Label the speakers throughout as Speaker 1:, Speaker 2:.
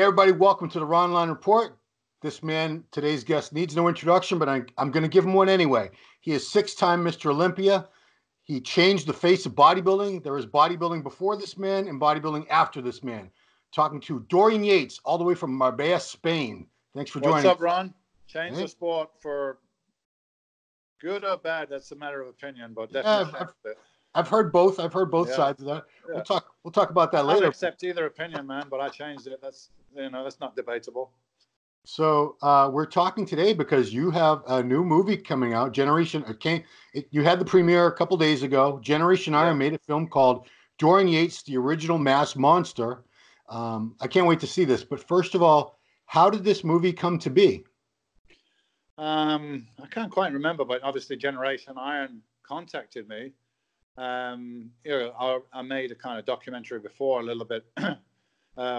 Speaker 1: everybody, welcome to the Ronline Report. This man, today's guest, needs no introduction, but I'm going to give him one anyway. He is six-time Mr. Olympia. He changed the face of bodybuilding. There is bodybuilding before this man and bodybuilding after this man. Talking to Dorian Yates, all the way from Marbella, Spain. Thanks for joining.
Speaker 2: What's up, Ron? Change the sport for good or bad, that's a matter of opinion, but definitely.
Speaker 1: I've heard both. I've heard both sides of that. Yeah. We'll talk about that later.
Speaker 2: I'll accept either opinion, man, but I changed it. That's not debatable.
Speaker 1: So we're talking today because you have a new movie coming out, Generation. You had the premiere a couple days ago. Generation Iron made a film called Dorian Yates, the Original Mass Monster. I can't wait to see this. But first of all, how did this movie come to be?
Speaker 2: I can't quite remember, but obviously Generation Iron contacted me. I made a kind of documentary before a little bit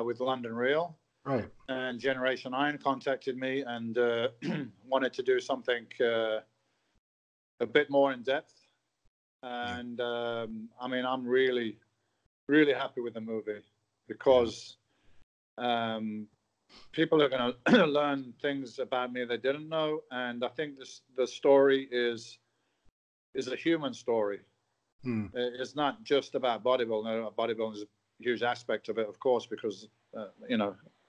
Speaker 2: with London Real.
Speaker 1: Right.
Speaker 2: And Generation Iron contacted me and wanted to do something a bit more in depth. And I'm really, really happy with the movie because people are going to learn things about me they didn't know. And I think the story is a human story. It's not just about bodybuilding. Bodybuilding is a huge aspect of it, of course, because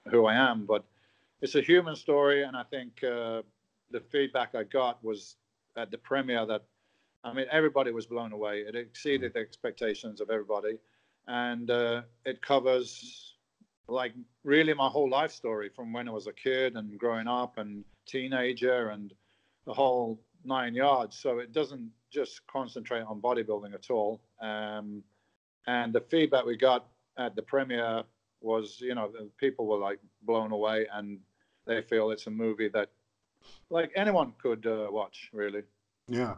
Speaker 2: who I am, but it's a human story. And I think the feedback I got was at the premiere that, everybody was blown away. It exceeded the expectations of everybody. And it covers like really my whole life story from when I was a kid and growing up and teenager and the whole 9 yards. So it doesn't just concentrate on bodybuilding at all. And the feedback we got at the premiere was, the people were like blown away, and they feel it's a movie that like anyone could watch, really.
Speaker 1: Yeah.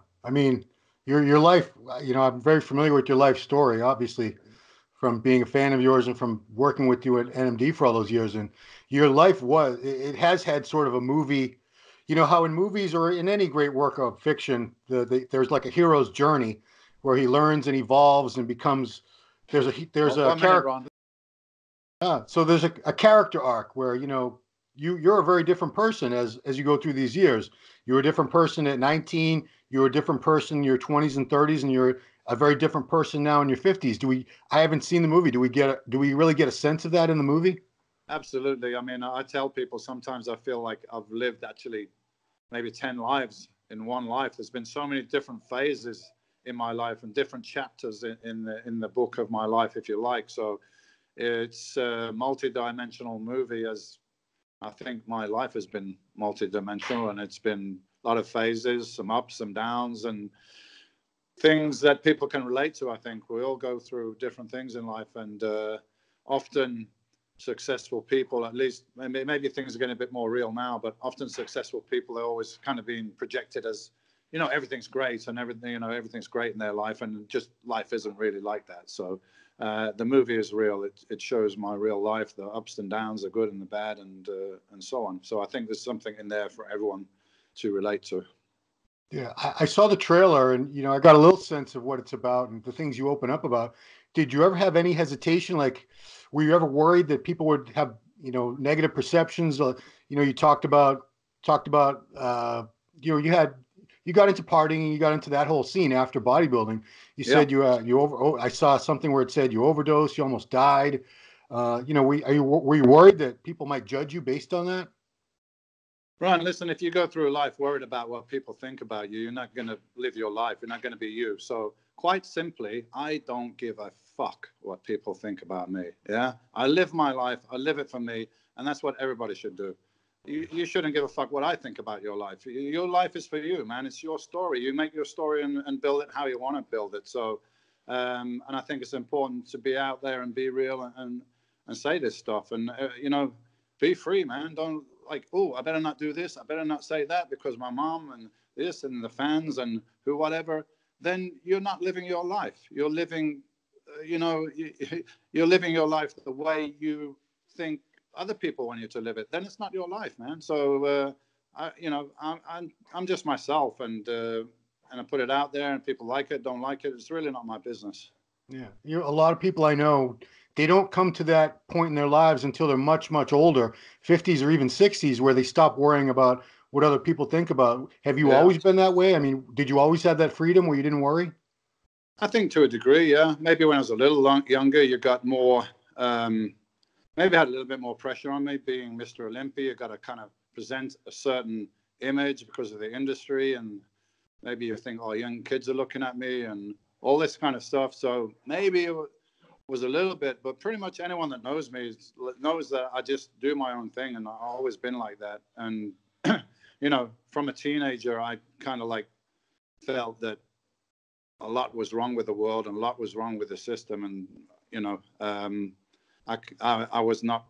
Speaker 1: Your life, I'm very familiar with your life story, obviously, from being a fan of yours and from working with you at NMD for all those years. And your life it has had sort of a movie, how in movies or in any great work of fiction, there's like a hero's journey where he learns and evolves and becomes, there's a character. So there's a character arc where, you're a very different person as you go through these years. You're a different person at 19. You're a different person in your 20s and 30s, and you're a very different person now in your 50s. I haven't seen the movie. Do we really get a sense of that in the movie?
Speaker 2: Absolutely. I tell people sometimes I feel like I've lived actually maybe 10 lives in one life. There's been so many different phases in my life and different chapters in the book of my life, if you like. So it's a multi-dimensional movie, as I think my life has been multi-dimensional, and it's been a lot of phases, some ups, some downs, and things that people can relate to. I think we all go through different things in life, and often successful people, at least maybe things are getting a bit more real now, but often successful people are always kind of being projected as, everything's great and everything's great in their life, and just life isn't really like that. So the movie is real. It shows my real life, the ups and downs, the good and the bad, and so on. So I think there's something in there for everyone to relate to.
Speaker 1: Yeah, I saw the trailer, and I got a little sense of what it's about and the things you open up about. Did you ever have any hesitation? Like, were you ever worried that people would have negative perceptions? You talked about you got into partying, you got into that whole scene after bodybuilding. You said I saw something where it said you overdosed, you almost died. Were you worried that people might judge you based on that?
Speaker 2: Ron, listen, if you go through life worried about what people think about you, you're not going to live your life. You're not going to be you. So quite simply, I don't give a fuck what people think about me. Yeah, I live my life. I live it for me. And that's what everybody should do. You shouldn't give a fuck what I think about your life. Your life is for you, man. It's your story. You make your story and build it how you want to build it. So, and I think it's important to be out there and be real and say this stuff. And, be free, man. Don't like, I better not do this. I better not say that because my mom and this and the fans and whatever. Then you're not living your life. You're living, you're living your life the way you think other people want you to live it. Then it's not your life, man. So I'm just myself, and I put it out there, and people like it, don't like it. It's really not my business.
Speaker 1: Yeah, a lot of people I know they don't come to that point in their lives until they're much, much older, 50s or even 60s, where they stop worrying about what other people think about. Have you
Speaker 2: Yeah.
Speaker 1: always been that way? I mean, did you always have that freedom where you didn't worry?
Speaker 2: I think to a degree, yeah. Maybe when I was a little younger, you got more, maybe had a little bit more pressure on me being Mr. Olympia. You got to kind of present a certain image because of the industry. And maybe you think, oh, young kids are looking at me and all this kind of stuff. So maybe it was a little bit, but pretty much anyone that knows me knows that I just do my own thing. And I've always been like that. And, you know, from a teenager, I kind of like felt that a lot was wrong with the world and a lot was wrong with the system. And, you know, I was not,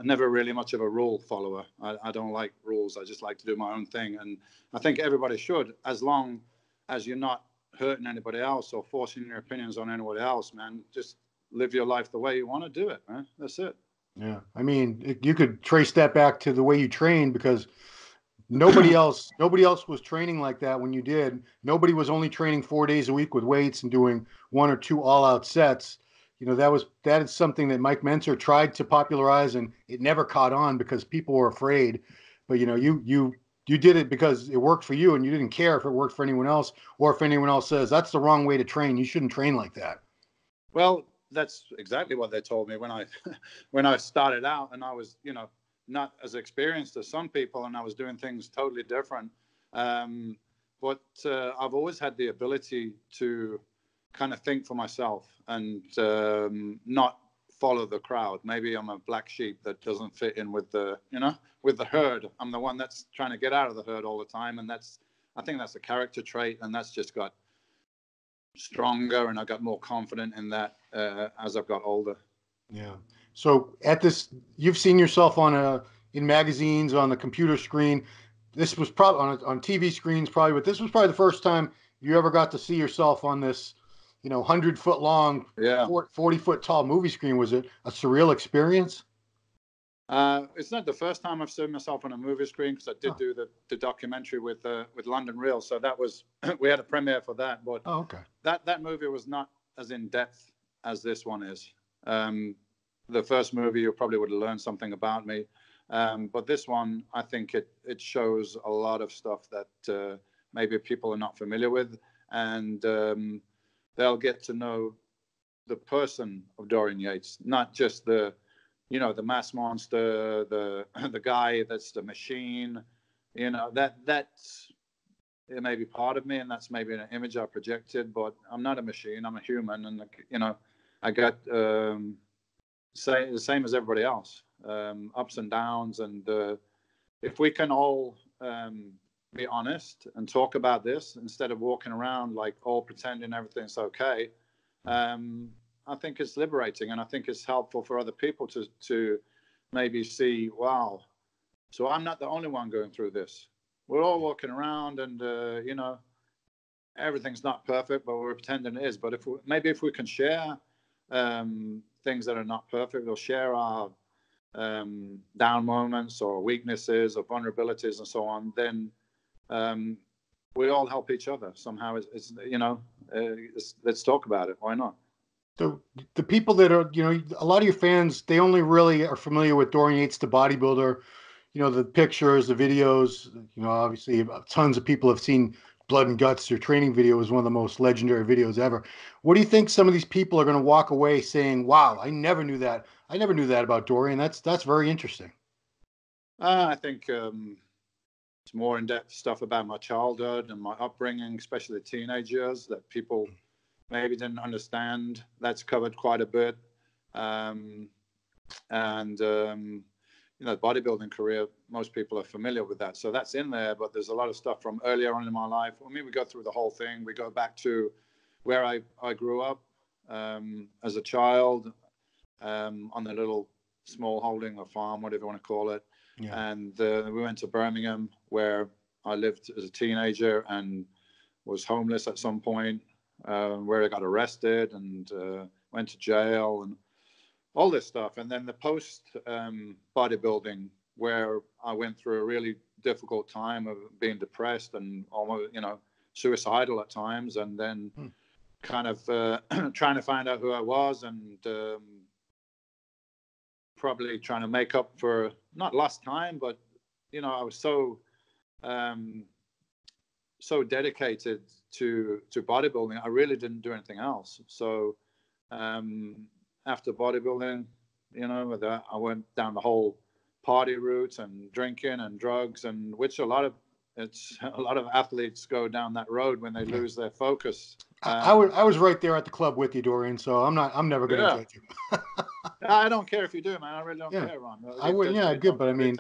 Speaker 2: never really much of a rule follower. I don't like rules. I just like to do my own thing. And I think everybody should, as long as you're not hurting anybody else or forcing your opinions on anybody else, man. Just live your life the way you want to do it, man. That's it.
Speaker 1: Yeah. I mean, you could trace that back to the way you trained because nobody else was training like that when you did. Nobody was only training 4 days a week with weights and doing one or two all out sets. You know, that is something that Mike Mentzer tried to popularize, and it never caught on because people were afraid. But you know, you did it because it worked for you, and you didn't care if it worked for anyone else, or if anyone else says that's the wrong way to train. You shouldn't train like that.
Speaker 2: Well, that's exactly what they told me when I when I started out, and I was, you know, not as experienced as some people, and I was doing things totally different. Um, but I've always had the ability to kind of think for myself and not follow the crowd. Maybe I'm a black sheep that doesn't fit in with the, you know, with the herd. I'm the one that's trying to get out of the herd all the time, and I think that's a character trait, and that's just got stronger, and I got more confident in that as I've got older.
Speaker 1: Yeah. So at this, you've seen yourself in magazines on the computer screen. This was probably on TV screens, probably, but this was probably the first time you ever got to see yourself on this, 100-foot long,
Speaker 2: Yeah.
Speaker 1: 40-foot tall movie screen. Was it a surreal experience?
Speaker 2: It's not the first time I've seen myself on a movie screen because I did
Speaker 1: Oh,
Speaker 2: do the documentary with London Real. So that was we had a premiere for that, but
Speaker 1: oh, okay.
Speaker 2: that movie was not as in depth as this one is. Um, the first movie you probably would have learned something about me, but this one I think it shows a lot of stuff that maybe people are not familiar with, and they'll get to know the person of Dorian Yates, not just the mass monster, the guy that's the machine. That's it may be part of me, and that's maybe an image I projected. But I'm not a machine. I'm a human, and I got the same as everybody else, ups and downs. And if we can all be honest and talk about this instead of walking around like all pretending everything's okay, I think it's liberating, and I think it's helpful for other people to maybe see, wow, so I'm not the only one going through this. We're all walking around, and everything's not perfect, but we're pretending it is. But if we can share things that are not perfect, or share our down moments or weaknesses or vulnerabilities and so on, then we all help each other somehow. Let's talk about it. Why not?
Speaker 1: So the people that are, a lot of your fans, they only really are familiar with Dorian Yates, the bodybuilder. The pictures, the videos. Obviously, tons of people have seen Blood and Guts. Your training video is one of the most legendary videos ever. What do you think some of these people are going to walk away saying, "Wow, I never knew that. I never knew that about Dorian. That's very interesting."
Speaker 2: I think it's more in-depth stuff about my childhood and my upbringing, especially the teenage years that people maybe didn't understand. That's covered quite a bit. And the bodybuilding career, most people are familiar with that. So that's in there, but there's a lot of stuff from earlier on in my life. I mean, we go through the whole thing. We go back to where I grew up as a child on the little small holding or farm, whatever you want to call it.
Speaker 1: Yeah.
Speaker 2: And we went to Birmingham, where I lived as a teenager and was homeless at some point, where I got arrested and went to jail and all this stuff. And then the post bodybuilding, where I went through a really difficult time of being depressed and almost, suicidal at times. And then kind of trying to find out who I was and probably trying to make up for not lost time, but I was so dedicated to bodybuilding. I really didn't do anything else. So after bodybuilding, I went down the whole party route and drinking and drugs, and which a lot of athletes go down that road when they lose their focus.
Speaker 1: I was right there at the club with you, Dorian. So I'm never going to
Speaker 2: Yeah.
Speaker 1: judge you.
Speaker 2: I don't care if you do, man. I really don't
Speaker 1: Yeah.
Speaker 2: care, Ron.
Speaker 1: I would, yeah, good, but I mean,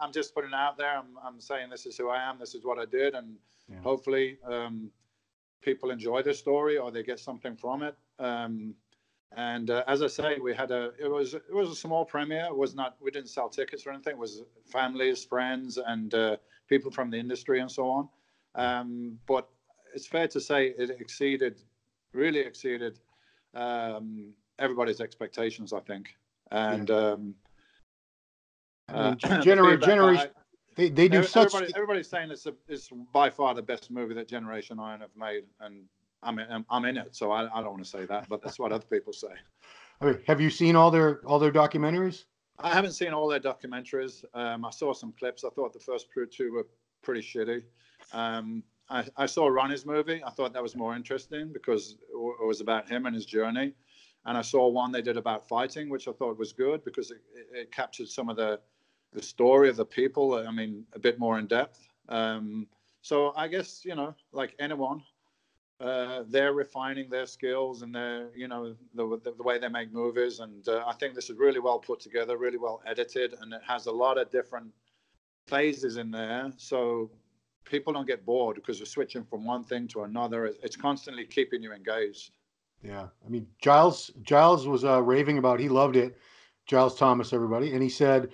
Speaker 2: I'm just putting it out there. I'm saying this is who I am. This is what I did, and hopefully, people enjoy the story or they get something from it. And as I say, it was a small premiere. It was not, we didn't sell tickets or anything. It was families, friends, and people from the industry and so on. But it's fair to say it really exceeded everybody's expectations, I think. And
Speaker 1: generation, they do such.
Speaker 2: Everybody's saying it's by far the best movie that Generation Iron have made, and I'm in it, so I don't want to say that, but that's what other people say.
Speaker 1: I mean, have you seen all their documentaries?
Speaker 2: I haven't seen all their documentaries. I saw some clips. I thought the first two were pretty shitty. I saw Ronnie's movie. I thought that was more interesting because it was about him and his journey. And I saw one they did about fighting, which I thought was good because it captured some of the story of the people. I mean, a bit more in depth. So I guess, like anyone, they're refining their skills and their, the way they make movies. And I think this is really well put together, really well edited, and it has a lot of different phases in there. So people don't get bored because you're switching from one thing to another. It's constantly keeping you engaged.
Speaker 1: Yeah, I mean, Giles was raving about. He loved it. Giles Thomas, everybody, and he said,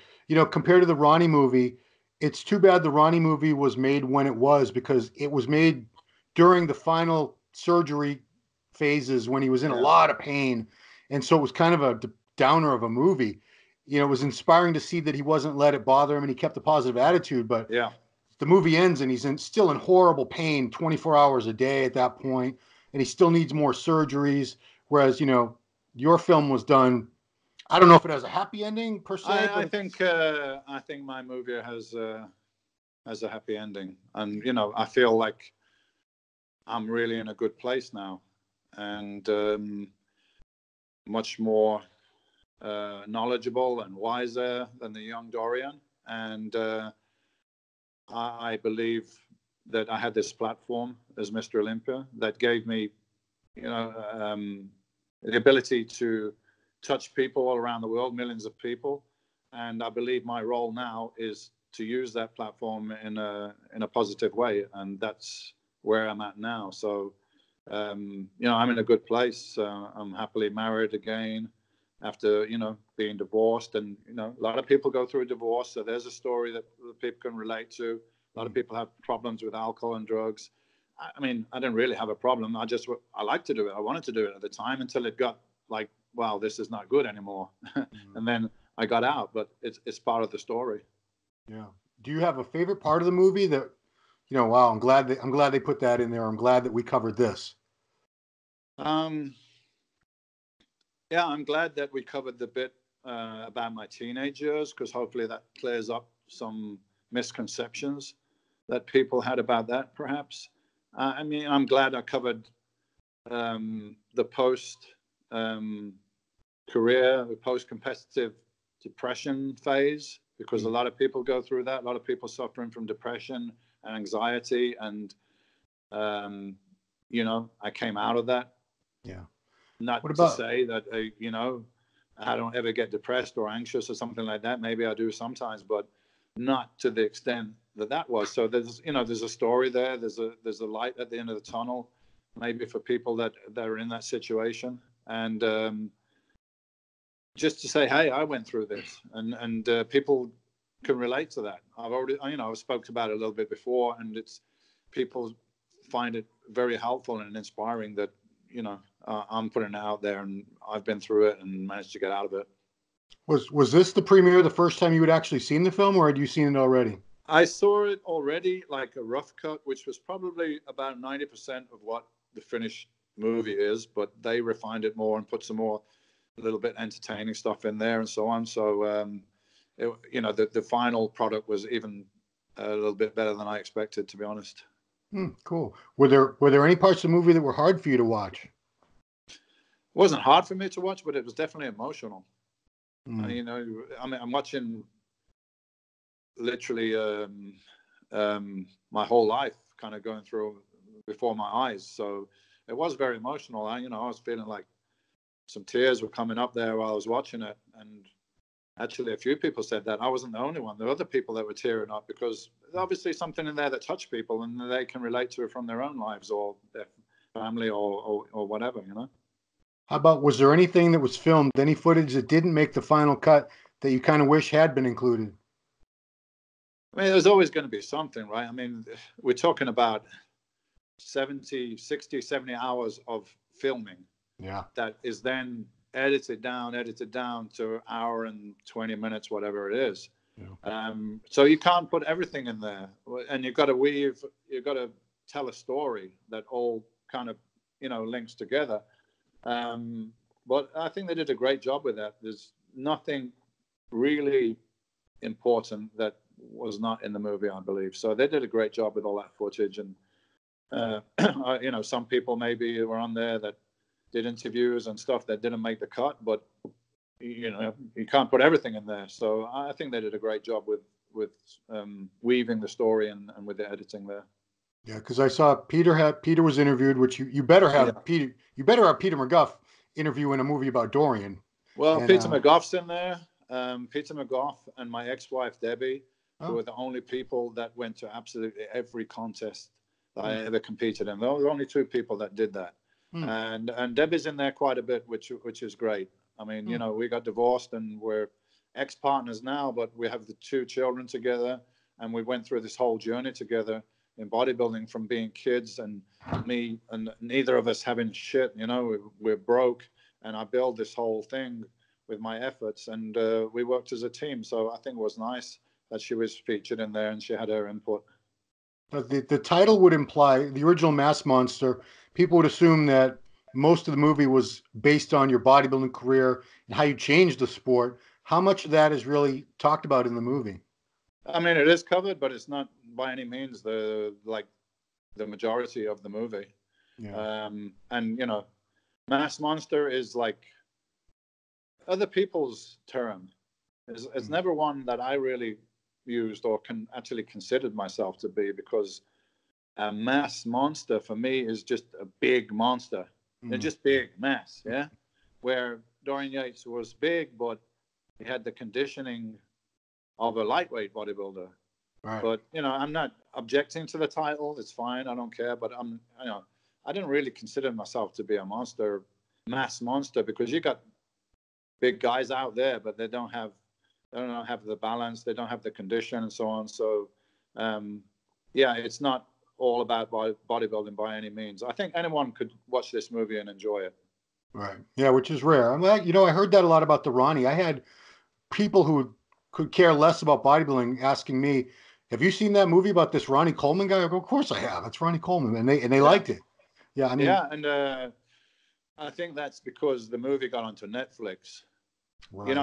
Speaker 1: compared to the Ronnie movie, it's too bad the Ronnie movie was made when it was, because it was made during the final surgery phases when he was in a lot of pain, and so it was kind of a downer of a movie. It was inspiring to see that he wasn't let it bother him and he kept a positive attitude. But the movie ends and he's still in horrible pain 24 hours a day at that point, and he still needs more surgeries. Whereas, your film was done. I don't know if it has a happy ending per se.
Speaker 2: I think my movie has a happy ending, and I feel like I'm really in a good place now, and much more knowledgeable and wiser than the young Dorian. And I believe that I had this platform as Mr. Olympia that gave me, the ability to touch people all around the world, millions of people. And I believe my role now is to use that platform in a positive way. And that's where I'm at now. So, I'm in a good place. I'm happily married again after, being divorced. And, a lot of people go through a divorce. So there's a story that people can relate to. A lot of people have problems with alcohol and drugs. I mean, I didn't really have a problem. I liked to do it. I wanted to do it at the time until it got like, wow, this is not good anymore. And then I got out, but it's part of the story.
Speaker 1: Yeah. Do you have a favorite part of the movie that, wow, I'm glad they put that in there. I'm glad that we covered this.
Speaker 2: Yeah, I'm glad that we covered the bit about my teenage years, because hopefully that clears up some misconceptions that people had about that, perhaps. I mean, I'm glad I covered the post-career, the post-competitive depression phase, because a lot of people go through that. A lot of people suffering from depression and anxiety, and I came out of that.
Speaker 1: Yeah.
Speaker 2: Not to say that I don't ever get depressed or anxious or something like that. Maybe I do sometimes, but not to the extent that was. So there's a story there. There's a light at the end of the tunnel, maybe for people that are in that situation. And just to say, hey, I went through this, and people can relate to that. I've spoke about it a little bit before, and people find it very helpful and inspiring that I'm putting it out there, and I've been through it and managed to get out of it.
Speaker 1: Was this the premiere the first time you had actually seen the film, or had you seen it already?
Speaker 2: I saw it already, like a rough cut, which was probably about 90% of what the finished movie is, but they refined it more and put some more a little bit entertaining stuff in there and so on. So the final product was even a little bit better than I expected, to be honest.
Speaker 1: Cool. Were there any parts of the movie that were hard for you to watch?
Speaker 2: It wasn't hard for me to watch, but it was definitely emotional.
Speaker 1: Mm.
Speaker 2: I'm watching literally my whole life kind of going through before my eyes. So it was very emotional. I was feeling like some tears were coming up there while I was watching it. And actually, a few people said that. I wasn't the only one. There were other people that were tearing up because there's obviously something in there that touched people and they can relate to it from their own lives or their family or whatever,
Speaker 1: How about, was there anything that was filmed, any footage that didn't make the final cut that you kind of wish had been included?
Speaker 2: I mean, there's always going to be something, right? I mean, we're talking about 70, 60, 70 hours of filming.
Speaker 1: Yeah.
Speaker 2: That is then edited down to an hour and 20 minutes, whatever it is. Yeah. So you can't put everything in there, and you've got to tell a story that all kind of, links together. But I think they did a great job with that. There's nothing really important that was not in the movie, I believe. So they did a great job with all that footage. And, some people maybe were on there that did interviews and stuff that didn't make the cut, but you can't put everything in there. So I think they did a great job with weaving the story and with the editing there.
Speaker 1: Yeah, because I saw Peter was interviewed, which you better have
Speaker 2: Yeah.
Speaker 1: Peter McGough interview in a movie about Dorian.
Speaker 2: Well,
Speaker 1: And
Speaker 2: Peter McGough's in there. Peter McGough and my ex-wife Debbie, who were the only people that went to absolutely every contest that I ever competed in. There were only two people that did that. And Debbie's in there quite a bit, which is great. I mean, we got divorced and we're ex-partners now, but we have the two children together, and we went through this whole journey together in bodybuilding from being kids and me and neither of us having shit. We're broke, and I built this whole thing with my efforts, and we worked as a team. So I think it was nice that she was featured in there and she had her input.
Speaker 1: the title would imply the original Mass Monster. People would assume that most of the movie was based on your bodybuilding career and how you changed the sport. How much of that is really talked about in the movie?
Speaker 2: I mean, it is covered, but it's not by any means the majority of the movie.
Speaker 1: Yeah.
Speaker 2: And Mass Monster is like other people's term. It's never one that I really used or actually considered myself to be, because a mass monster for me is just a big monster. They're just big mass, yeah. Where Dorian Yates was big, but he had the conditioning of a lightweight bodybuilder.
Speaker 1: Right.
Speaker 2: But I'm not objecting to the title. It's fine. I don't care. But I didn't really consider myself to be a mass monster, because you got big guys out there, but they don't have the balance. They don't have the condition and so on. So, it's not all about bodybuilding by any means. I think anyone could watch this movie and enjoy it.
Speaker 1: Right. Yeah, which is rare. I'm like, I heard that a lot about the Ronnie. I had people who could care less about bodybuilding asking me, "Have you seen that movie about this Ronnie Coleman guy?" I go, "Of course I have. It's Ronnie Coleman," and they liked it. Yeah, I mean,
Speaker 2: and I think that's because the movie got onto Netflix.
Speaker 1: right.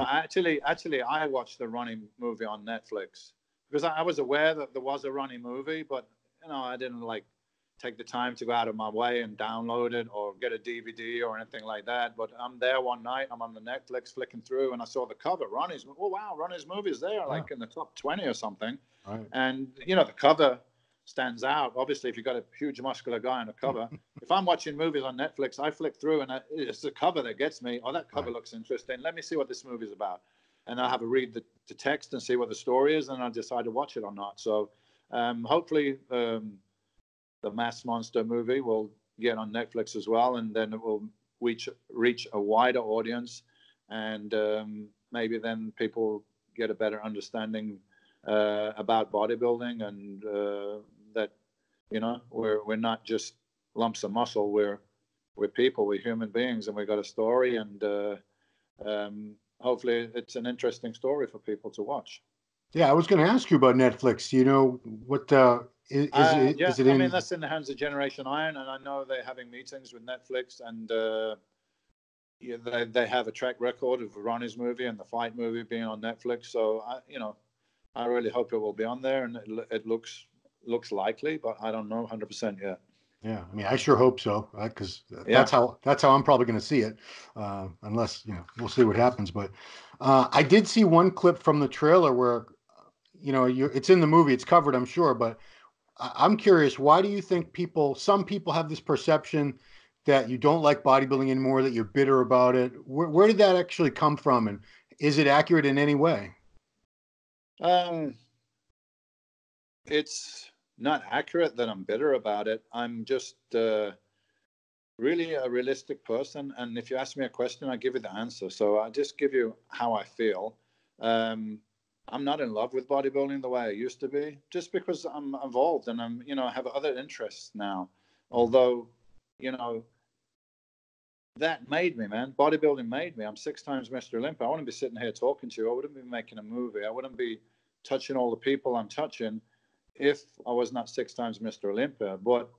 Speaker 2: Actually, I watched the Ronnie movie on Netflix because I was aware that there was a Ronnie movie, but I didn't take the time to go out of my way and download it or get a DVD or anything like that. But I'm there one night, I'm on the Netflix flicking through, and I saw the cover. Oh wow, Ronnie's movie is there, like in the top 20 or something.
Speaker 1: Right.
Speaker 2: And the cover stands out. Obviously, if you've got a huge muscular guy on the cover, if I'm watching movies on Netflix, I flick through and it's the cover that gets me. Oh, that cover looks interesting. Let me see what this movie is about. And I'll have a read the text and see what the story is, and I'll decide to watch it or not. So hopefully the Mass Monster movie will get on Netflix as well, and then it will reach a wider audience, and maybe then people get a better understanding about bodybuilding, and that we're not just lumps of muscle. We're people. We're human beings, and we've got a story, and hopefully it's an interesting story for people to watch.
Speaker 1: Yeah, I was going to ask you about Netflix. What is it
Speaker 2: I mean,
Speaker 1: in?
Speaker 2: that's in the hands of Generation Iron, and I know they're having meetings with Netflix, and yeah, they have a track record of Ronnie's movie and the fight movie being on Netflix. So I really hope it will be on there, and it looks likely, but I don't know 100% yet.
Speaker 1: Yeah, I mean, I sure hope so, because
Speaker 2: Yeah.
Speaker 1: that's how I'm probably going to see it, unless we'll see what happens. But I did see one clip from the trailer where it's in the movie, it's covered, I'm sure, but I'm curious, why do you think some people have this perception that you don't like bodybuilding anymore, that you're bitter about it? Where did that actually come from, and is it accurate in any way?
Speaker 2: Um, it's not accurate that I'm bitter about it. I'm just really a realistic person, and if you ask me a question, I give you the answer. So I just give you how I feel. Um, I'm not in love with bodybuilding the way I used to be, just because I'm involved and I have other interests now. Although, you know, that made me, man. Bodybuilding made me. I'm 6 times Mr. Olympia. I wouldn't be sitting here talking to you. I wouldn't be making a movie. I wouldn't be touching all the people I'm touching if I was not 6 times Mr. Olympia. But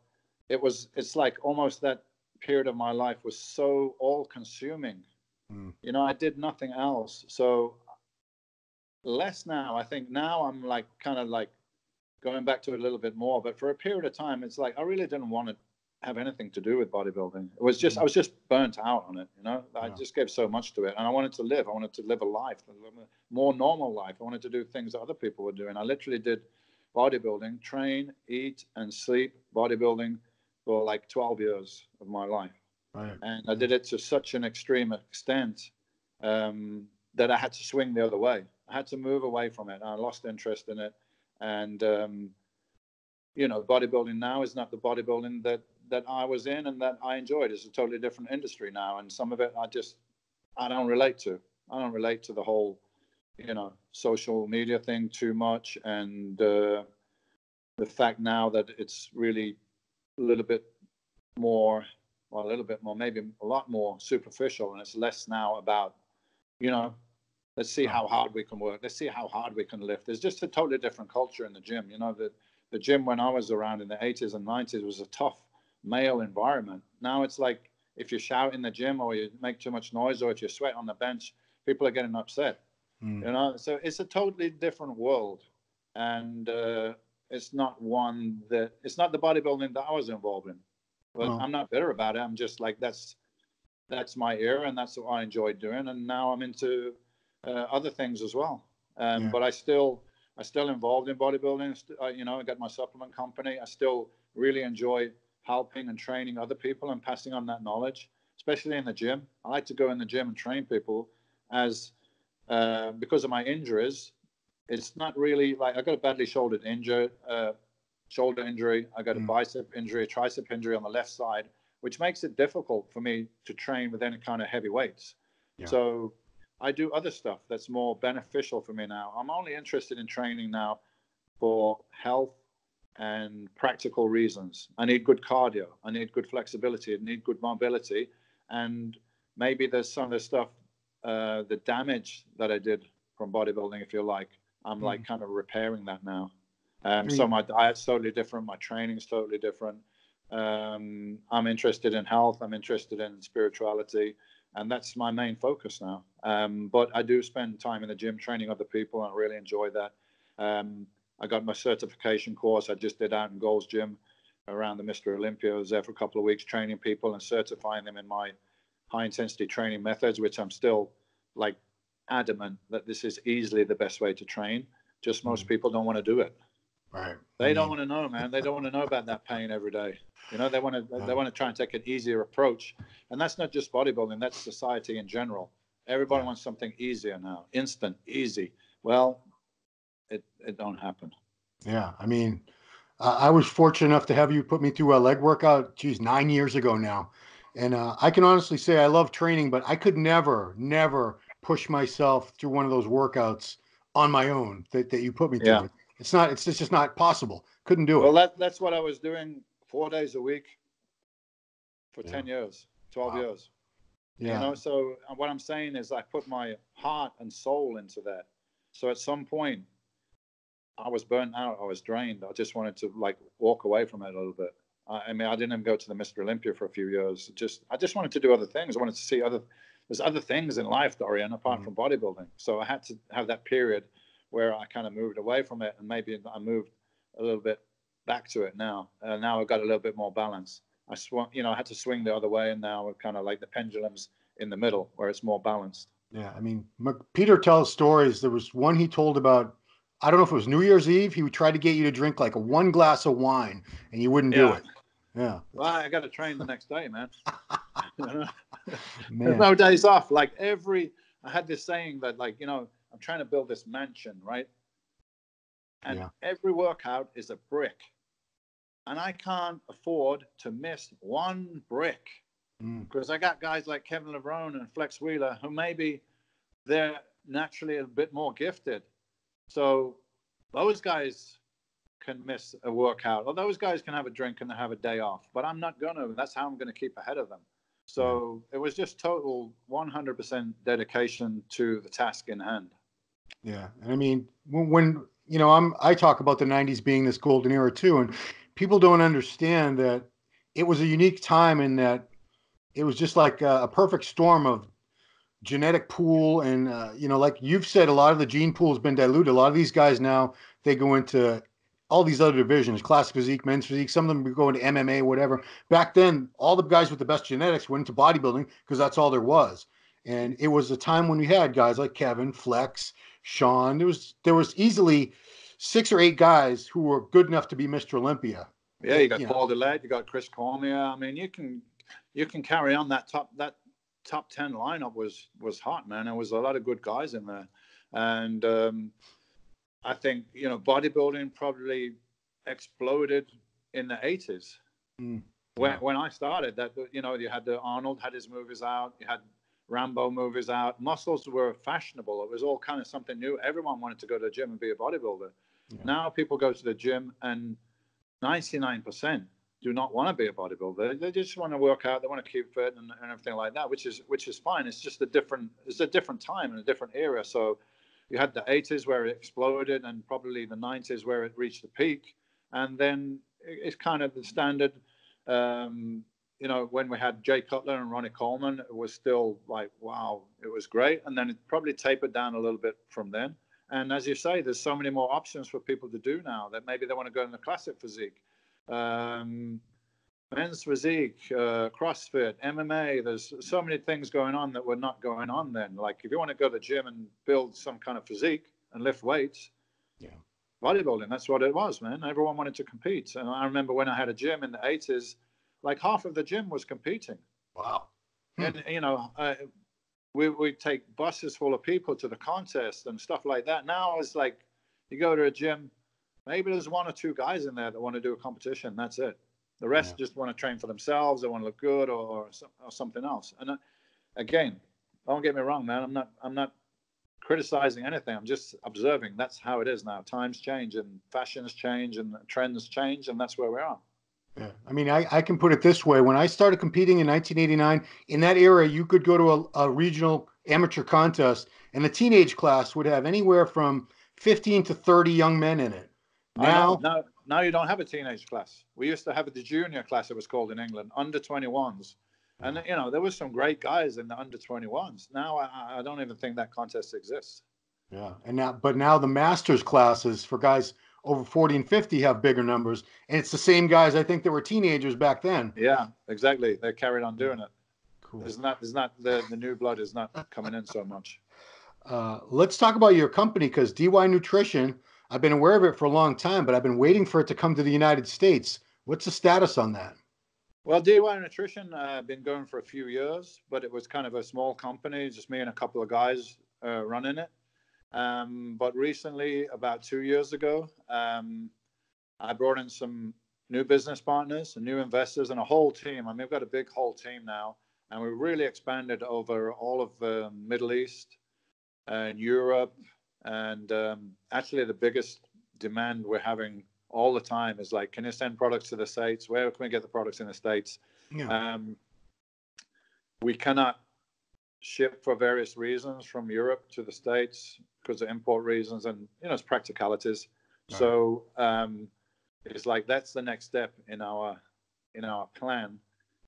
Speaker 2: it's like almost that period of my life was so all consuming.
Speaker 1: Mm.
Speaker 2: I did nothing else. So less now. I think now I'm like kind of like going back to it a little bit more. But for a period of time, it's like I really didn't want to have anything to do with bodybuilding. It was just I was just burnt out on it. I
Speaker 1: Yeah.
Speaker 2: just gave so much to it, and I wanted to live. I wanted to live a life, a more normal life. I wanted to do things that other people were doing. I literally did bodybuilding, train, eat, and sleep bodybuilding for like 12 years of my life,
Speaker 1: Right.
Speaker 2: and I did it to such an extreme extent that I had to swing the other way. I had to move away from it. I lost interest in it, and bodybuilding now is not the bodybuilding that I was in and that I enjoyed. It's a totally different industry now, and some of it I don't relate to. I don't relate to the whole social media thing too much, and the fact now that it's really a little bit more, well, a little bit more, maybe a lot more superficial, and it's less now about you know let's see
Speaker 1: Right.
Speaker 2: how hard we can work. Let's see how hard we can lift. There's just a totally different culture in the gym. The gym when I was around in the 80s and 90s was a tough male environment. Now it's like if you shout in the gym or you make too much noise or if you sweat on the bench, people are getting upset.
Speaker 1: Mm.
Speaker 2: So it's a totally different world, and it's not the bodybuilding that I was involved in. But
Speaker 1: Well,
Speaker 2: I'm not bitter about it. I'm just like that's my era, and that's what I enjoyed doing. And now I'm into other things as well.
Speaker 1: yeah.
Speaker 2: But I still involved in bodybuilding. I got my supplement company. I still really enjoy helping and training other people and passing on that knowledge, especially in the gym. I like to go in the gym and train people, as because of my injuries. It's not really like I got a badly shoulder injury. I got a
Speaker 1: Mm.
Speaker 2: bicep injury, a tricep injury on the left side, which makes it difficult for me to train with any kind of heavy weights.
Speaker 1: Yeah.
Speaker 2: So I do other stuff that's more beneficial for me now. I'm only interested in training now for health and practical reasons. I need good cardio. I need good flexibility. I need good mobility. And maybe there's some of the stuff, the damage that I did from bodybuilding, if you like, I'm like
Speaker 1: Mm.
Speaker 2: kind of repairing that now.
Speaker 1: Are
Speaker 2: So
Speaker 1: you-
Speaker 2: my diet's totally different. My training's totally different. I'm interested in health. I'm interested in spirituality, and that's my main focus now. But I do spend time in the gym training other people, and I really enjoy that. I got my certification course I just did out in Gold's Gym around the Mr. Olympia. I was there for a couple of weeks training people and certifying them in my high intensity training methods, which I'm still like adamant that this is easily the best way to train. Just most
Speaker 1: mm.
Speaker 2: people don't want to do it.
Speaker 1: Right. I
Speaker 2: They don't
Speaker 1: mean,
Speaker 2: want to know, man. They don't want to know about that pain every day. They want to
Speaker 1: uh,
Speaker 2: they want to try and take an easier approach, and that's not just bodybuilding. That's society in general. Everybody
Speaker 1: yeah.
Speaker 2: wants something easier now, instant, easy. Well, it don't happen.
Speaker 1: Yeah. I mean, I was fortunate enough to have you put me through a leg workout, geez, 9 years ago now. And I can honestly say I love training, but I could never push myself through one of those workouts on my own that you put me
Speaker 2: Yeah.
Speaker 1: through. It's just not possible. Couldn't do
Speaker 2: Well,
Speaker 1: it.
Speaker 2: that's what I was doing 4 days a week for
Speaker 1: Yeah.
Speaker 2: 10 years, 12
Speaker 1: Wow.
Speaker 2: years.
Speaker 1: Yeah.
Speaker 2: So what I'm saying is I put my heart and soul into that. So at some point, I was burnt out. I was drained. I just wanted to like walk away from it a little bit. I mean, I didn't even go to the Mr. Olympia for a few years. I just wanted to do other things. I wanted to see there's other things in life, Dorian, apart from bodybuilding. So I had to have that period where I kind of moved away from it, and maybe I moved a little bit back to it now. Now I've got a little bit more balance. I had to swing the other way, and now we're kind of like the pendulum's in the middle where it's more balanced.
Speaker 1: Yeah, I mean, Peter tells stories. There was one he told about, I don't know if it was New Year's Eve. He would try to get you to drink like one glass of wine, and you wouldn't do
Speaker 2: Yeah.
Speaker 1: it. Yeah.
Speaker 2: Well, I got to train the next day, man. There's
Speaker 1: Man.
Speaker 2: no days off. I had this saying that, like, I'm trying to build this mansion, right? And
Speaker 1: Yeah.
Speaker 2: every workout is a brick. And I can't afford to miss one brick because I got guys like Kevin LeBron and Flex Wheeler who maybe they're naturally a bit more gifted. So those guys can miss a workout, or those guys can have a drink and have a day off, but I'm not going to. That's how I'm going to keep ahead of them. So it was just total 100% dedication to the task in hand.
Speaker 1: Yeah. And I mean, when I talk about the 90s being this golden era too, and people don't understand that it was a unique time in that it was just like a perfect storm of genetic pool. And, like you've said, a lot of the gene pool has been diluted. A lot of these guys now, they go into all these other divisions, classic physique, men's physique. Some of them go into MMA, whatever. Back then, all the guys with the best genetics went into bodybuilding because that's all there was. And it was a time when we had guys like Kevin, Flex, Sean. There was easily 6 or 8 guys who were good enough to be Mr. Olympia.
Speaker 2: Yeah, you got Paul Dillette, you got Chris Cormier. I mean, you can carry on that top 10 lineup was hot, man. There was a lot of good guys in there, and I think bodybuilding probably exploded in the 80s. When I started, that you had Arnold had his movies out, you had Rambo movies out, muscles were fashionable. It was all kind of something new. Everyone wanted to go to the gym and be a bodybuilder. Yeah. Now people go to the gym and 99% do not want to be a bodybuilder. They just want to work out. They want to keep fit and everything like that, which is fine. It's just a different time and a different era. So you had the 80s where it exploded, and probably the 90s where it reached the peak, and then it's kind of the standard. When we had Jay Cutler and Ronnie Coleman, it was still like, wow, it was great, and then it probably tapered down a little bit from then. And as you say, there's so many more options for people to do now that maybe they want to go in the classic physique, men's physique, CrossFit, MMA. There's so many things going on that were not going on then. Like if you want to go to the gym and build some kind of physique and lift weights, bodybuilding, that's what it was, man. Everyone wanted to compete. And I remember when I had a gym in the 80s, like half of the gym was competing.
Speaker 1: Wow.
Speaker 2: And, we take buses full of people to the contest and stuff like that. Now it's like you go to a gym, maybe there's 1 or 2 guys in there that want to do a competition. That's it. The rest just want to train for themselves. They want to look good or something else. And again, don't get me wrong, man. I'm not criticizing anything. I'm just observing. That's how it is now. Times change and fashions change and trends change, and that's where we are.
Speaker 1: Yeah. I mean, I can put it this way. When I started competing in 1989, in that era, you could go to a regional amateur contest, and the teenage class would have anywhere from 15 to 30 young men in it.
Speaker 2: Now you don't have a teenage class. We used to have the junior class, it was called in England, under 21s. And, there was some great guys in the under 21s. Now I don't even think that contest exists.
Speaker 1: Yeah. But now the masters classes for guys over 40 and 50 have bigger numbers. And it's the same guys, I think, that were teenagers back then.
Speaker 2: Yeah, exactly. They carried on doing it.
Speaker 1: Cool.
Speaker 2: There's not the new blood is not coming in so much.
Speaker 1: Let's talk about your company, because DY Nutrition, I've been aware of it for a long time, but I've been waiting for it to come to the United States. What's the status on that?
Speaker 2: Well, DY Nutrition, I've been going for a few years, but it was kind of a small company, just me and a couple of guys running it. But recently, about 2 years ago, I brought in some new business partners and new investors and a whole team. I mean, we've got a big whole team now, and we really expanded over all of the Middle East and Europe. And actually, the biggest demand we're having all the time is like, can you send products to the States? Where can we get the products in the States? Yeah. We cannot ship for various reasons from Europe to the States because of import reasons and, it's practicalities. Right. So it's like that's the next step in our in our plan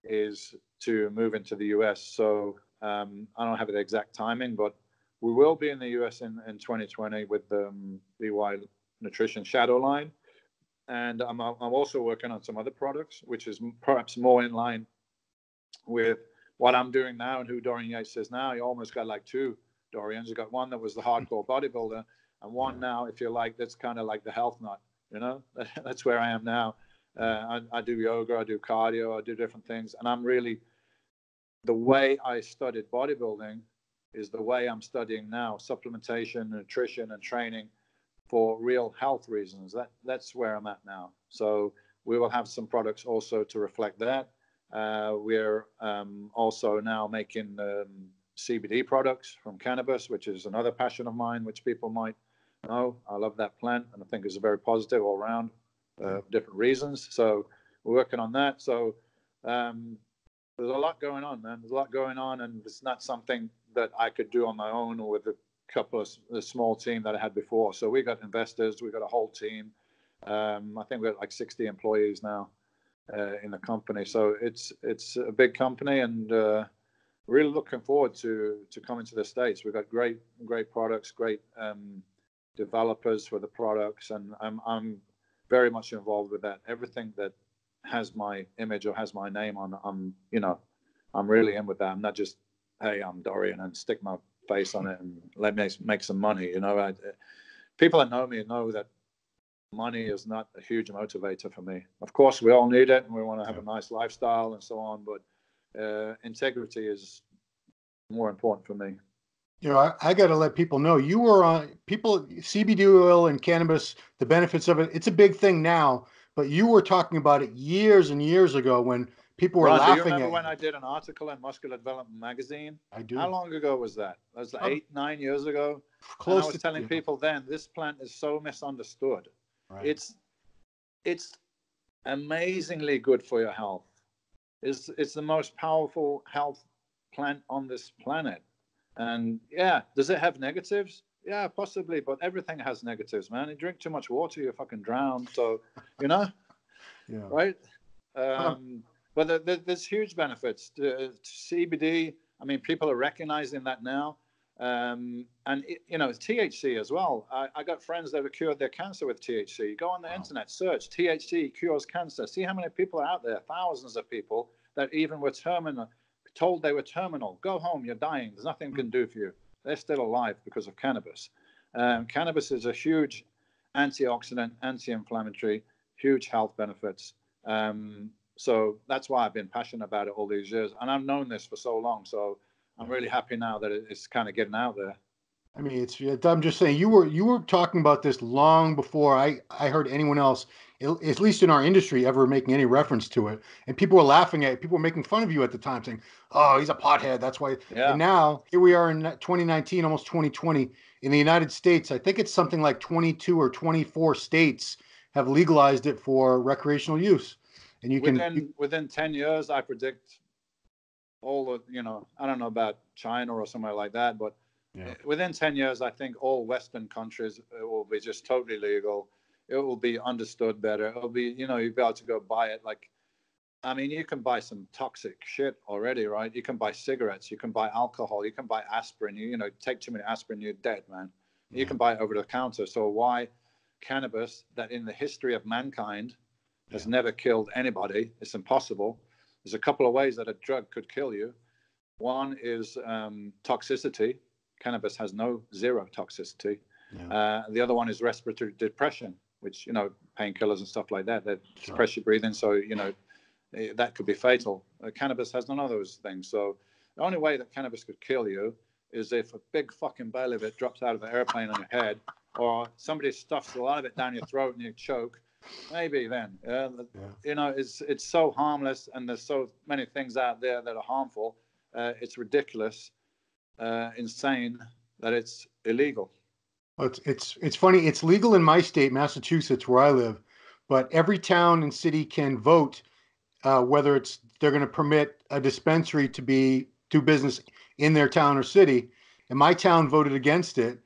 Speaker 2: is to move into the US. So I don't have the exact timing, but we will be in the US in 2020 with the BY Nutrition Shadow line. And I'm also working on some other products, which is perhaps more in line with what I'm doing now and who Dorian Yates is now. You almost got like two Dorians. You got one that was the hardcore bodybuilder, and one now, if you like, that's kind of like the health nut. You know, that's where I am now. I do yoga, I do cardio, I do different things, and I'm really, the way I studied bodybuilding is the way I'm studying now: supplementation, nutrition, and training for real health reasons. That's where I'm at now. So we will have some products also to reflect that. We're also now making CBD products from cannabis, which is another passion of mine, which people might know. I love that plant, and I think it's very positive all around, different reasons. So we're working on that. So there's a lot going on, man. There's a lot going on, and it's not something that I could do on my own or with a couple of the small team that I had before. So we got investors, we got a whole team. I think we've got like 60 employees now in the company. So it's a big company, and really looking forward to coming to the States. We've got great products, great developers for the products, and I'm very much involved with that. Everything that has my image or has my name on, I'm really in with that. I'm not just, hey, I'm Dorian, and stick my face on it and let me make some money. People that know me know that money is not a huge motivator for me. Of course, we all need it, and we want to have a nice lifestyle and so on, but integrity is more important for me.
Speaker 1: I got to let people know you were on CBD oil and cannabis, the benefits of it. It's a big thing now, but you were talking about it years and years ago when people were laughing.
Speaker 2: Do you remember when I did an article in Muscular Development magazine?
Speaker 1: I do.
Speaker 2: How long ago was that? That was 8-9 years ago.
Speaker 1: Close.
Speaker 2: And I was telling people then, this plant is so misunderstood. Right. It's amazingly good for your health. It's the most powerful health plant on this planet. And yeah, does it have negatives? Yeah, possibly, but everything has negatives, man. You drink too much water, you fucking drown. So, yeah. Right? But there's huge benefits to CBD. I mean, people are recognizing that now. And, THC as well. I got friends that have cured their cancer with THC. Go on the internet, search THC cures cancer. See how many people are out there, thousands of people that even were told they were terminal. Go home, you're dying. There's nothing can do for you. They're still alive because of cannabis. Cannabis is a huge antioxidant, anti-inflammatory, huge health benefits. So that's why I've been passionate about it all these years. And I've known this for so long. So I'm really happy now that it's kind of getting out there.
Speaker 1: I mean, I'm just saying you were talking about this long before I heard anyone else, at least in our industry, ever making any reference to it. And people were laughing at it. People were making fun of you at the time, saying, "Oh, he's a pothead. That's why." Yeah. And now here we are in 2019, almost 2020, in the United States. I think it's something like 22 or 24 states have legalized it for recreational use. And
Speaker 2: within 10 years, I predict all the, I don't know about China or somewhere like that, but within 10 years, I think all Western countries will be just totally legal. It will be understood better. It'll be, you'll be able to go buy it. You can buy some toxic shit already, right? You can buy cigarettes, you can buy alcohol, you can buy aspirin. Take too many aspirin, you're dead, man. You can buy it over the counter. So why cannabis, that in the history of mankind has never killed anybody? It's impossible. There's a couple of ways that a drug could kill you. One is toxicity. Cannabis has zero toxicity. The other one is respiratory depression, which, painkillers and stuff like that suppress your breathing. So, that could be fatal. Cannabis has none of those things. So the only way that cannabis could kill you is if a big fucking bale of it drops out of an airplane on your head, or somebody stuffs a lot of it down your throat and you choke. Maybe then. It's so harmless, and there's so many things out there that are harmful. It's ridiculous. Insane that it's illegal.
Speaker 1: Well, it's funny. It's legal in my state, Massachusetts, where I live, but every town and city can vote whether they're going to permit a dispensary to do business in their town or city. And my town voted against it.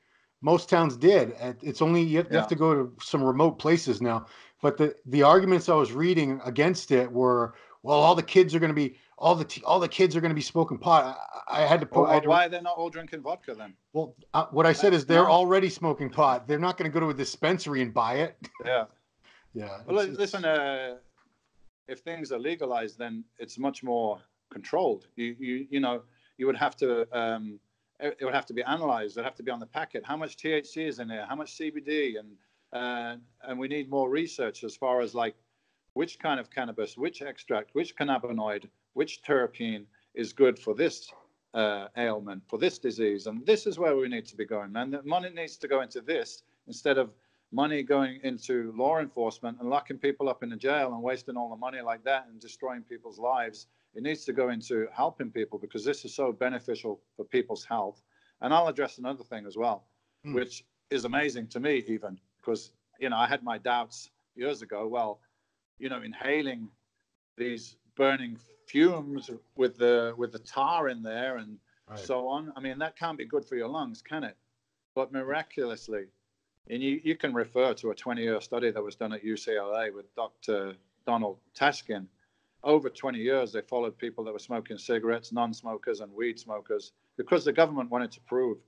Speaker 1: Most towns did. It's only you have to go to some remote places now. But the arguments I was reading against it were well, all the kids are going to be all the kids are going to be smoking pot. I had to put.
Speaker 2: Well, why are they not all drinking vodka then?
Speaker 1: Well, what I said is they're
Speaker 2: No.
Speaker 1: already smoking pot. They're not going to go to a dispensary and buy it.
Speaker 2: Yeah.
Speaker 1: Yeah.
Speaker 2: Well, listen, if things are legalized, then it's much more controlled. You know, you would have to it would have to be analyzed. It would have to be on the packet. How much THC is in there? How much CBD? And we need more research as far as like which kind of cannabis, which extract, which cannabinoid, which terpene is good for this ailment, for this disease. And this is where we need to be going, man. The money needs to go into this instead of money going into law enforcement and locking people up in the jail and wasting all the money like that and destroying people's lives. It needs to go into helping people because this is so beneficial for people's health. And I'll address another thing as well, which is amazing to me even because, you know, I had my doubts years ago. Well, you know, inhaling these burning fumes with the tar in there and so on. I mean, that can't be good for your lungs, can it? But miraculously, and you can refer to a 20-year study that was done at UCLA with Dr. Donald Tashkin. Over 20 years, they followed people that were smoking cigarettes, non-smokers, and weed smokers because the government wanted to prove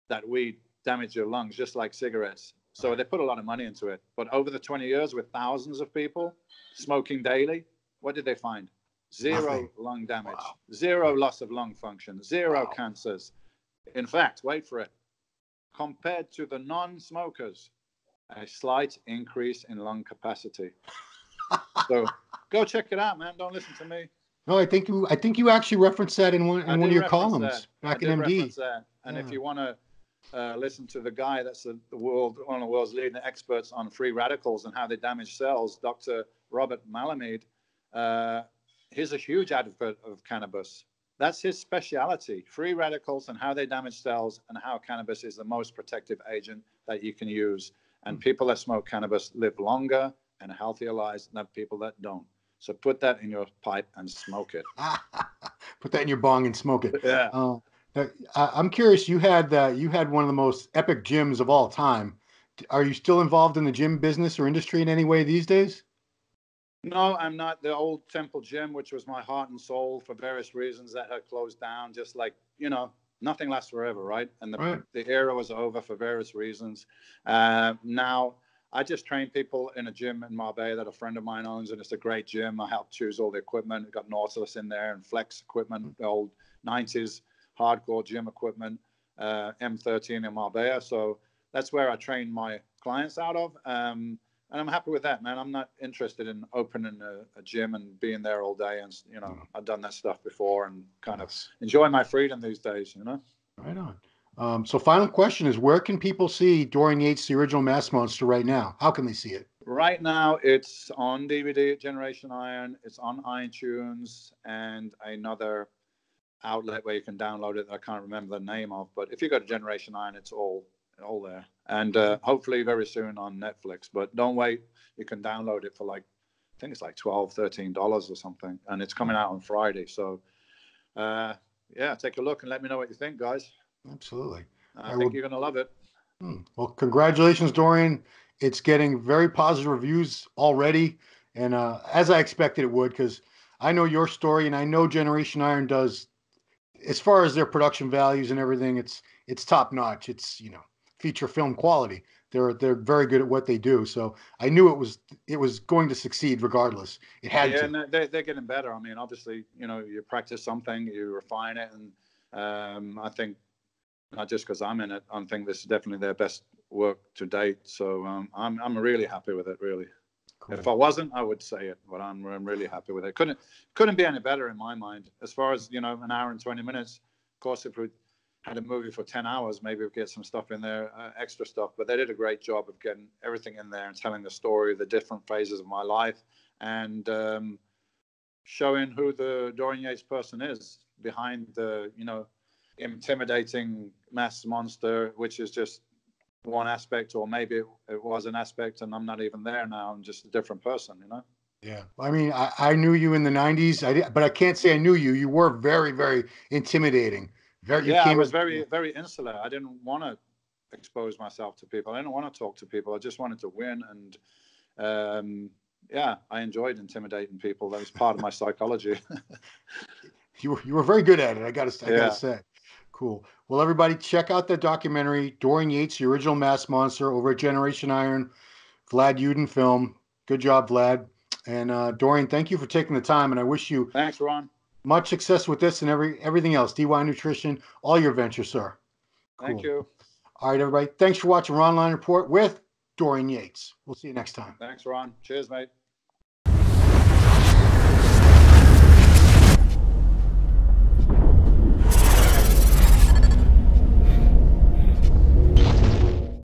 Speaker 2: that weed damaged your lungs just like cigarettes. So they put a lot of money into it. But over the 20 years, with thousands of people smoking daily, what did they find? Zero lung damage, zero loss of lung function, zero cancers. In fact, wait for it. Compared to the non-smokers, a slight increase in lung capacity. So go check it out, man. Don't listen to me.
Speaker 1: No, I think you actually referenced that in one of your columns back in MD.
Speaker 2: And if you want to listen to the guy that's one of the world's leading experts on free radicals and how they damage cells, Dr. Robert Malamud, he's a huge advocate of cannabis. That's his specialty, free radicals and how they damage cells and how cannabis is the most protective agent that you can use. And people that smoke cannabis live longer and healthier lives than people that don't. So put that in your pipe and smoke it.
Speaker 1: Put that in your bong and smoke it.
Speaker 2: Yeah.
Speaker 1: I'm curious. You had one of the most epic gyms of all time. Are you still involved in the gym business or industry in any way these days?
Speaker 2: No, I'm not. The old Temple Gym, which was my heart and soul for various reasons, that had closed down. Just like, you know, nothing lasts forever, right? And the era was over for various reasons. Now, I just train people in a gym in Marbella that a friend of mine owns, and it's a great gym. I help choose all the equipment. We've got Nautilus in there and Flex equipment, the old 90s hardcore gym equipment, M13 in Marbella. So that's where I train my clients out of. And I'm happy with that, man. I'm not interested in opening a gym and being there all day. And, you know, I've done that stuff before and kind of enjoy my freedom these days, you know?
Speaker 1: Right on. So final question is, where can people see Dorian Yates, the original Mass Monster right now? How can they see it?
Speaker 2: Right now, it's on DVD at Generation Iron. It's on iTunes and another outlet where you can download it that I can't remember the name of. But if you go to Generation Iron, it's all there. And hopefully very soon on Netflix. But don't wait. You can download it for like, I think it's like $12, $13 or something. And it's coming out on Friday. So, yeah, take a look and let me know what you think, guys.
Speaker 1: Absolutely.
Speaker 2: I think you're going to love it.
Speaker 1: Well, congratulations, Dorian. It's getting very positive reviews already. And as I expected it would, because I know your story and I know Generation Iron does, as far as their production values and everything, it's top notch. It's, you know, feature film quality. They're very good at what they do. So I knew it was going to succeed regardless. It had to.
Speaker 2: And they're getting better. I mean, obviously, you know, you practice something, you refine it, and I think not just because I'm in it, I think this is definitely their best work to date. So I'm really happy with it. Really, cool. If I wasn't, I would say it, but I'm really happy with it. Couldn't be any better in my mind. As far as, you know, an hour and 20 minutes. Of course, if we had a movie for 10 hours, maybe we'd get some stuff in there, extra stuff. But they did a great job of getting everything in there and telling the story, the different phases of my life, and showing who the Dorian Yates person is behind the, you know, intimidating mass monster, which is just one aspect, or maybe it was an aspect and I'm not even there now. I'm just a different person, you know?
Speaker 1: Yeah. I mean, I knew you in the 90s, but I can't say I knew you. You were very, very intimidating.
Speaker 2: I was very, very insular. I didn't want to expose myself to people. I didn't want to talk to people. I just wanted to win and Yeah, I enjoyed intimidating people. That was part of my psychology.
Speaker 1: You were very good at it. I gotta
Speaker 2: Yeah.
Speaker 1: say, cool. Well, everybody, check out that documentary, Dorian Yates, the original Mass Monster, over at Generation Iron. Vlad Uden film. Good job, Vlad. And Dorian, thank you for taking the time. And I wish you
Speaker 2: Thanks, Ron.
Speaker 1: much success with this and everything else. DY Nutrition, all your ventures, sir.
Speaker 2: Thank
Speaker 1: Cool.
Speaker 2: you.
Speaker 1: All right, everybody. Thanks for watching Ronline Report with Dorian Yates. We'll see you next time.
Speaker 2: Thanks, Ron. Cheers, mate.